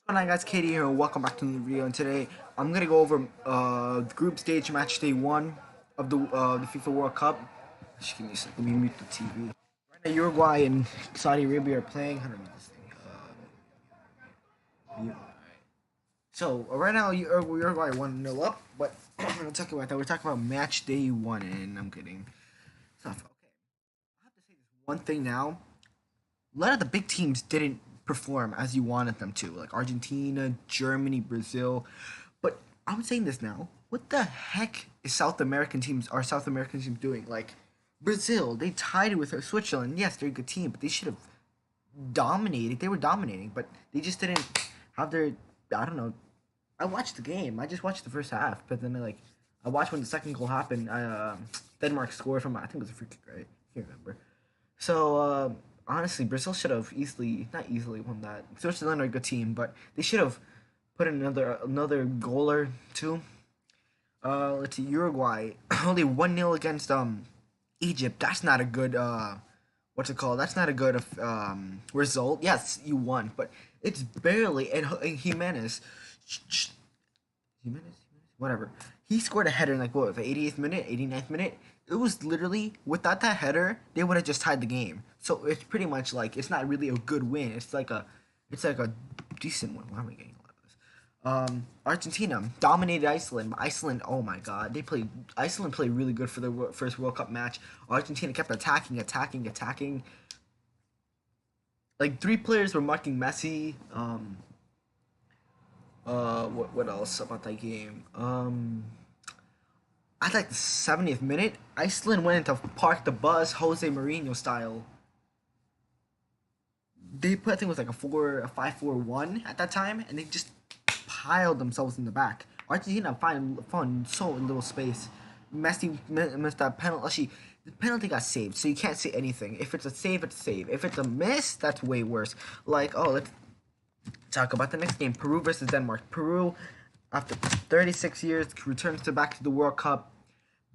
What's going on, guys? Katie here and welcome back to the video. And today I'm gonna go over the group stage match day one of the FIFA World Cup. Just give me a second. Let me mute the TV. Right now, Uruguay and Saudi Arabia are playing. How do I mute this thing? Mute. So right now Uruguay 1-0 up, but we're not talking about that. We're talking about match day one, and I'm kidding. Stuff. Okay, I have to say this one thing now. A lot of the big teams didn't perform as you wanted them to, like Argentina, Germany, Brazil. But I'm saying this now. What the heck is South American teams doing? Like Brazil, they tied it with Switzerland. Yes, they're a good team, but they should have dominated. They were dominating, but they just didn't have their. I don't know. I watched the game. I just watched the first half, but then I watched when the second goal happened. Denmark scored from, I think it was a free kick, right? I can't remember. So honestly, Brazil should have not easily won that. Switzerland are a good team, but they should have put in another goal or two. Let's see, Uruguay only 1-0 against Egypt. That's not a good what's it called? That's not a good result. Yes, you won, but it's barely. And Jimenez, whatever. He scored a header in like what, the 88th minute, 89th minute. It was literally without that header, they would have just tied the game. So it's pretty much like it's not really a good win. It's like a decent one. Why am I getting a lot of this? Argentina dominated Iceland. Iceland, oh my God, Iceland played really good for the first World Cup match. Argentina kept attacking. Like three players were marking Messi. What else about that game? At like the 70th minute, Iceland went into park the bus, Jose Mourinho style. They put, I think it was like a 5-4-1 at that time, and they just piled themselves in the back. Argentina found so little space. Messi missed that penalty. Actually, the penalty got saved, so you can't say anything. If it's a save, it's a save. If it's a miss, that's way worse. Like, oh, let's talk about the next game. Peru versus Denmark. Peru, after 36 years, returns back to the World Cup.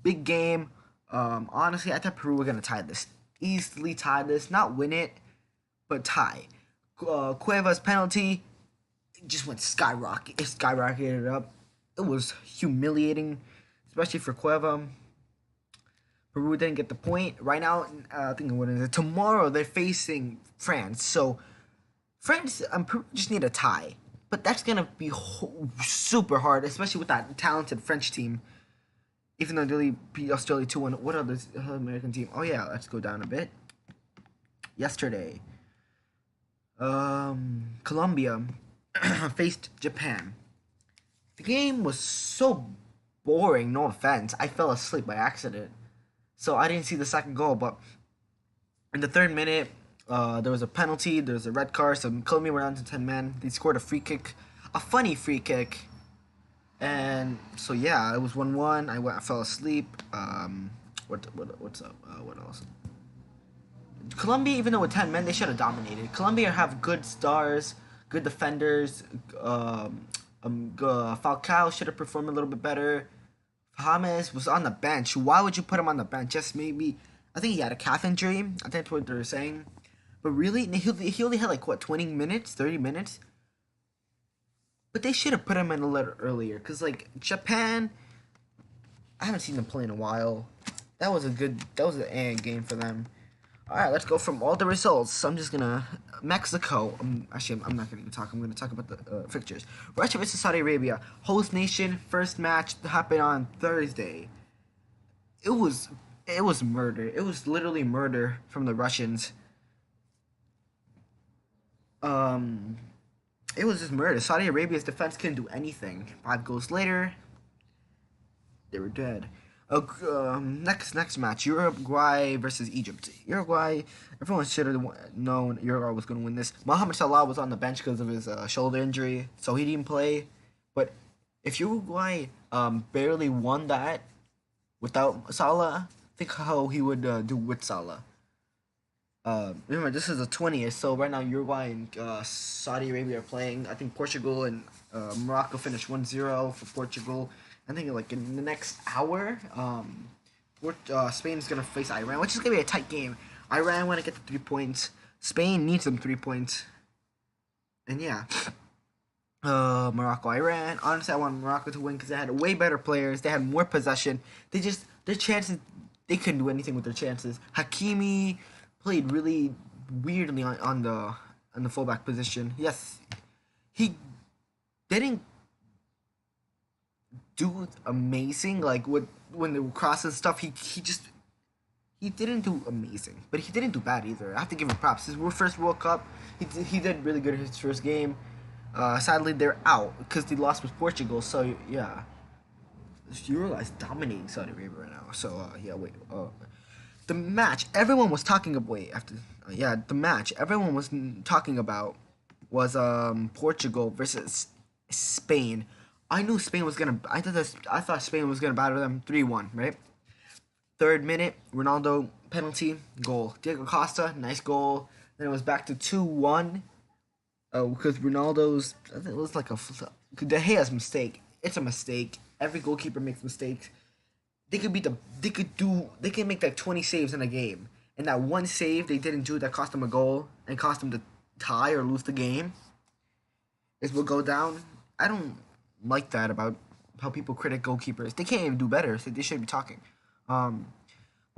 Big game. Honestly, I thought Peru were gonna tie this. Easily tie this, not win it, but tie. Cueva's penalty just went skyrocket. It skyrocketed up. It was humiliating, especially for Cueva. Peru didn't get the point. Right now, I think what is it? Tomorrow they're facing France. So France, Peru just need a tie, but that's gonna be super hard, especially with that talented French team. Even though they beat Australia 2-1, what other American team? Oh yeah, let's go down a bit. Yesterday, Colombia faced Japan. The game was so boring, no offense. I fell asleep by accident. So I didn't see the second goal, but in the third minute, there was a penalty, there was a red card, so Colombia were down to 10 men. They scored a free kick, a funny free kick. And so yeah, it was 1-1. I fell asleep. What's up? What else? Colombia, even though with 10 men, they should have dominated. Colombia have good stars, good defenders. Falcao should have performed a little bit better. James was on the bench. Why would you put him on the bench? Just maybe, I think he had a calf injury. I think that's what they were saying. But really, he only had like what, 20 minutes, 30 minutes. But they should have put him in a little earlier, cause like Japan, I haven't seen them play in a while. That was an game for them. All right, let's go from all the results. So I'm just gonna Mexico. Actually, I'm not gonna even talk. I'm gonna talk about the fixtures. Russia versus Saudi Arabia, host nation. First match happened on Thursday. It was murder. It was literally murder from the Russians. Um, it was just murder. Saudi Arabia's defense couldn't do anything. 5 goals later, they were dead. Next match, Uruguay versus Egypt. Uruguay, everyone should have known Uruguay was going to win this. Mohamed Salah was on the bench because of his shoulder injury, so he didn't play. But if Uruguay barely won that without Salah, think how he would do with Salah. Remember, this is the 20th, so right now Uruguay and Saudi Arabia are playing. I think Portugal and Morocco finished 1-0 for Portugal. I think like in the next hour, Spain's gonna face Iran, which is gonna be a tight game. Iran want to get the 3 points. Spain needs them 3 points. And yeah, Morocco, Iran. Honestly, I want Morocco to win because they had way better players. They had more possession. Their chances, they couldn't do anything with their chances. Hakimi played really weirdly on the fullback position. Yes, he didn't do amazing like with when they were crossing stuff. He didn't do amazing, but he didn't do bad either. I have to give him props. His first World Cup, he did really good in his first game. Sadly, they're out because they lost with Portugal. So yeah, Uruguay is dominating Saudi Arabia right now. So yeah, wait. The match everyone was talking about. Wait, after the match everyone was talking about was Portugal versus Spain. I knew Spain was gonna. I thought Spain was gonna batter them 3-1. Right. Third minute, Ronaldo penalty goal. Diego Costa, nice goal. Then it was back to 2-1. Because Ronaldo's, I think it was like De Gea's mistake. It's a mistake. Every goalkeeper makes mistakes. They could they can make like 20 saves in a game, and that one save they didn't do that cost them a goal and cost them to tie or lose the game is what go down. I don't like that about how people critic goalkeepers. They can't even do better. So they shouldn't be talking. Um,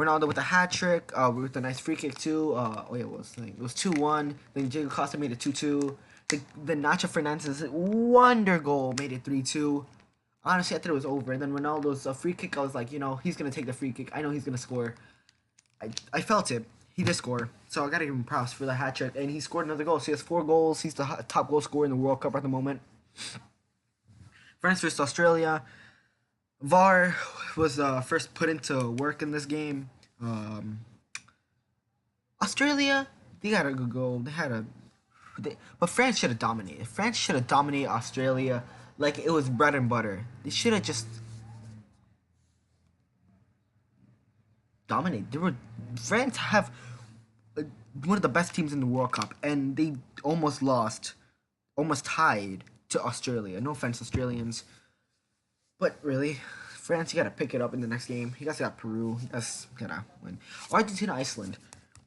Ronaldo with a hat trick, with a nice free kick too. It was 2-1. Then Diego Costa made it 2-2. The Nacho Fernandez wonder goal made it 3-2. Honestly, I thought it was over. And then Ronaldo's free kick, I was like, he's gonna take the free kick. I know he's gonna score. I felt it. He did score, so I gotta give him props for the hat trick. And he scored another goal. So he has 4 goals. He's the top goal scorer in the World Cup at the moment. France versus Australia. VAR was first put into work in this game. Australia, they got a good goal. But France should have dominated. France should have dominated Australia like it was bread and butter. They should have just dominated. France have one of the best teams in the World Cup, and they almost lost, almost tied to Australia. No offense, Australians. But really, France, you gotta pick it up in the next game. You guys got Peru. You guys gotta win. Argentina, Iceland.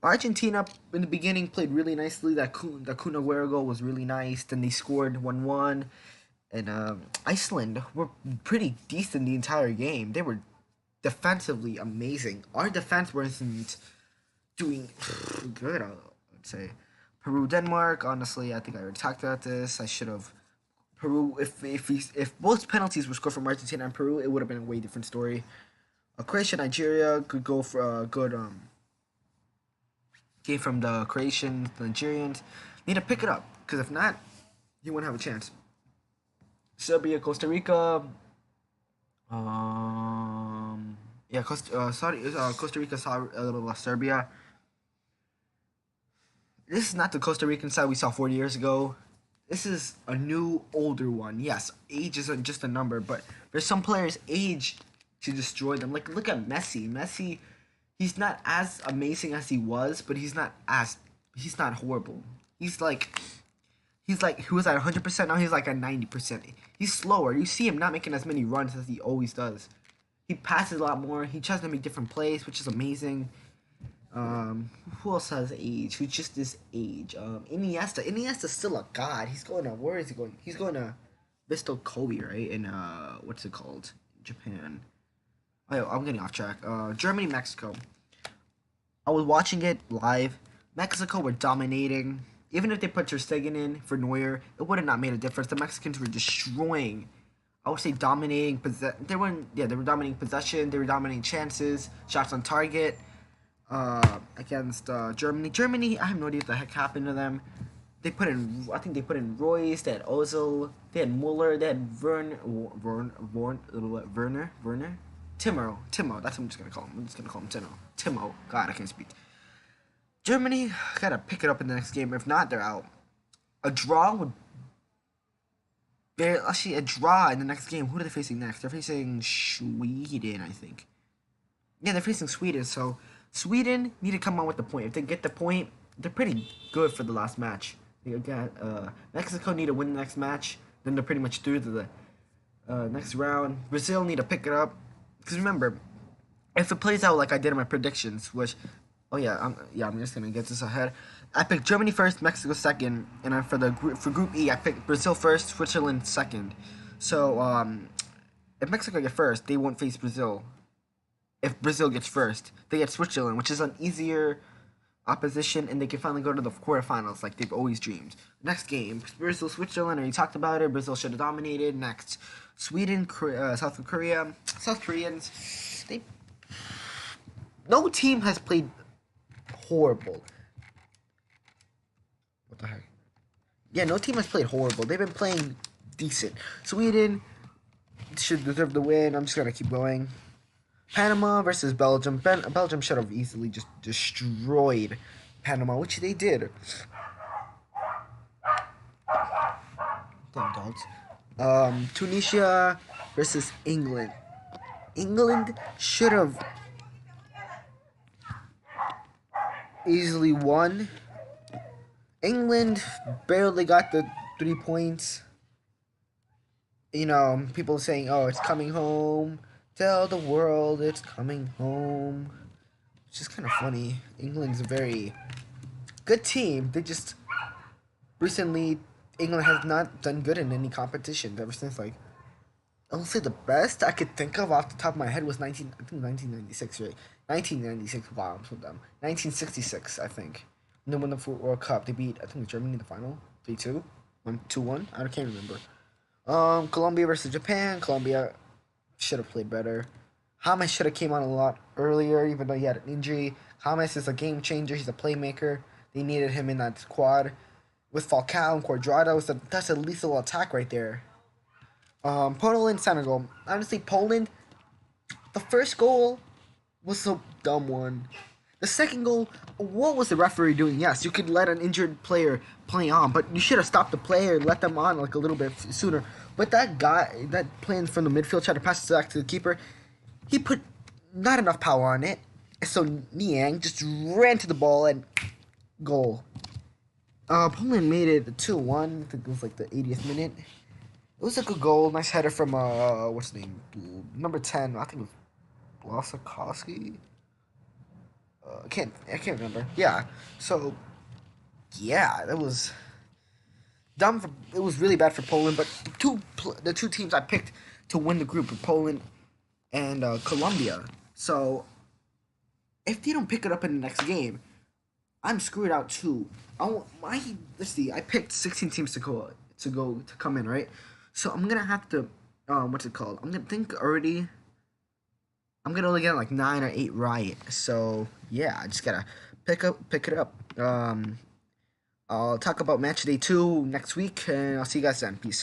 Argentina in the beginning played really nicely. That Kun Agüero goal was really nice. Then they scored 1-1. And Iceland were pretty decent the entire game. They were defensively amazing. Our defense wasn't doing good, I would say. Peru, Denmark. Honestly, I think I already talked about this. I should have. Peru, if both penalties were scored from Argentina and Peru, it would have been a way different story. Croatia, Nigeria could go for a good game from the Croatians, the Nigerians. Need to pick it up because if not, you won't have a chance. Serbia, Costa Rica. Costa Rica, Serbia. This is not the Costa Rican side we saw 40 years ago. This is a new, older one. Yes, age isn't just a number, but there's some players' age to destroy them. Like, look at Messi. Messi, he's not as amazing as he was, but he's not horrible. He was at 100%, now he's like at 90%. He's slower. You see him not making as many runs as he always does. He passes a lot more. He tries to make different plays, which is amazing. Who else has age? Who's just this age? Iniesta. Iniesta's still a god. He's going to, where is he going? He's going to Bristol Kobe, right? In, what's it called? Japan. Oh, I'm getting off track. Germany, Mexico. I was watching it live. Mexico were dominating. Even if they put Ter Stegen in for Neuer, it would have not made a difference. The Mexicans were destroying. I would say dominating. They were dominating possession. They were dominating chances, shots on target. Against Germany. Germany, I have no idea what the heck happened to them. I think they put in Royce. They had Ozil. They had Muller. They had Werner. Timo. That's what I'm just gonna call him. I'm just gonna call him Timo. God, I can't speak. Germany gotta pick it up in the next game. If not, they're out. A draw in the next game. Who are they facing next? They're facing Sweden, I think. Yeah, they're facing Sweden. So Sweden need to come on with the point. If they get the point, they're pretty good for the last match. They got Mexico need to win the next match. Then they're pretty much through to the next round. Brazil need to pick it up. Because remember, if it plays out like I did in my predictions, which, I'm just gonna get this ahead. I picked Germany first, Mexico second, and then for Group E, I picked Brazil first, Switzerland second. So if Mexico get first, they won't face Brazil. If Brazil gets first, they get Switzerland, which is an easier opposition, and they can finally go to the quarterfinals like they've always dreamed. Next game, Brazil Switzerland. Already talked about it. Brazil should have dominated. Next, Sweden, South Korea. South Koreans, they no team has played horrible. What the heck? Yeah, no team has played horrible. They've been playing decent. Sweden should deserve the win. I'm just gonna keep going. Panama versus Belgium. Belgium should have easily just destroyed Panama, which they did. Damn dogs. Tunisia versus England. England should have easily won. England barely got the 3 points. You know, people saying, "Oh, it's coming home. Tell the world it's coming home." Which is kind of funny. England's a very good team. They just recently, England has not done good in any competition ever since, like, I'll say the best I could think of off the top of my head was 1996, right? 1996, wow, I'm so dumb. 1966, I think. And then won the World Cup. They beat, I think, Germany in the final. 3-2? 2-1? I can't remember. Colombia versus Japan. Colombia should have played better. James should have came on a lot earlier, even though he had an injury. James is a game changer. He's a playmaker. They needed him in that squad. With Falcao and Cuadrado, that's a lethal attack right there. Poland, Senegal. Honestly, Poland, the first goal was a dumb one. The second goal, what was the referee doing? Yes, you could let an injured player play on, but you should have stopped the player and let them on like a little bit sooner. But that guy, that playing from the midfield, tried to pass it back to the keeper. He put not enough power on it, so Niang just ran to the ball and goal. Poland made it 2-1. I think it was like the 80th minute. It was a good goal. Nice header from what's his name? Number 10. I think it was Blasakowski. I can't remember. Yeah. So yeah, it was dumb. It was really bad for Poland. But the two teams I picked to win the group were Poland and Colombia. So if they don't pick it up in the next game, I'm screwed out too. Let's see. I picked 16 teams to come in, right? So I'm gonna have to what's it called? I'm gonna only get like 9 or 8 right. So yeah, I just gotta pick it up. I'll talk about match day 2 next week, and I'll see you guys then. Peace.